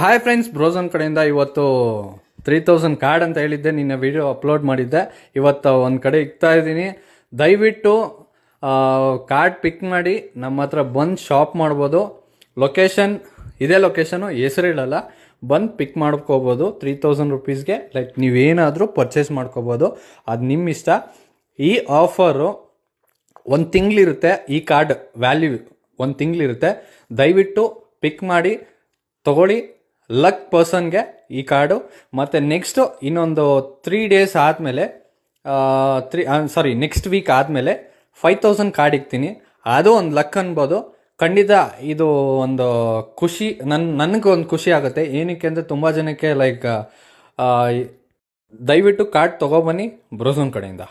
Hi friends, ಬ್ರೋಝನ್ ಕಡೆಯಿಂದ ಇವತ್ತು 3000 card ಅಂತ ಹೇಳಿದ್ದೆ, ನಿನ್ನೆ ವಿಡಿಯೋ ಅಪ್ಲೋಡ್ ಮಾಡಿದ್ದೆ. ಇವತ್ತು ಒಂದು ಕಡೆ ಇಕ್ತಾ ಇದ್ದೀನಿ. ದಯವಿಟ್ಟು ಕಾರ್ಡ್ ಪಿಕ್ ಮಾಡಿ ನಮ್ಮ ಹತ್ರ ಬಂದು ಶಾಪ್ ಮಾಡ್ಬೋದು. ಲೊಕೇಶನ್ ಇದೇ ಲೊಕೇಶನು, ಹೆಸರು ಹೇಳಲ್ಲ. ಬಂದು ಪಿಕ್ ಮಾಡ್ಕೋಬೋದು 3000 ರುಪೀಸ್ಗೆ. ಲೈಕ್ ನೀವೇನಾದರೂ ಪರ್ಚೇಸ್ ಮಾಡ್ಕೋಬೋದು, ಅದು ನಿಮ್ಮ ಇಷ್ಟ. ಈ ಆಫರು 1 ತಿಂಗಳಿರುತ್ತೆ. ಈ ಕಾರ್ಡ್ ವ್ಯಾಲ್ಯೂ 1 ತಿಂಗಳಿರುತ್ತೆ. ದಯವಿಟ್ಟು ಪಿಕ್ ಮಾಡಿ ತಗೊಳ್ಳಿ. ಲಕ್ ಪರ್ಸನ್ಗೆ ಈ ಕಾರ್ಡು. ಮತ್ತು ನೆಕ್ಸ್ಟು ಇನ್ನೊಂದು 3 ಡೇಸ್ ಆದಮೇಲೆ ನೆಕ್ಸ್ಟ್ ವೀಕ್ ಆದಮೇಲೆ 5000 ಕಾರ್ಡ್ ಇಕ್ತೀನಿ. ಅದು ಒಂದು ಲಕ್ ಅನ್ಬೋದು. ಖಂಡಿತ ಇದು ಒಂದು ಖುಷಿ, ನನಗೊಂದು ಖುಷಿ ಆಗುತ್ತೆ. ಏನಕ್ಕೆ ಅಂದರೆ ತುಂಬ ಜನಕ್ಕೆ ದಯವಿಟ್ಟು ಕಾರ್ಡ್ ತೊಗೊಬನ್ನಿ ಬ್ರೋಝನ್ ಕಡೆಯಿಂದ.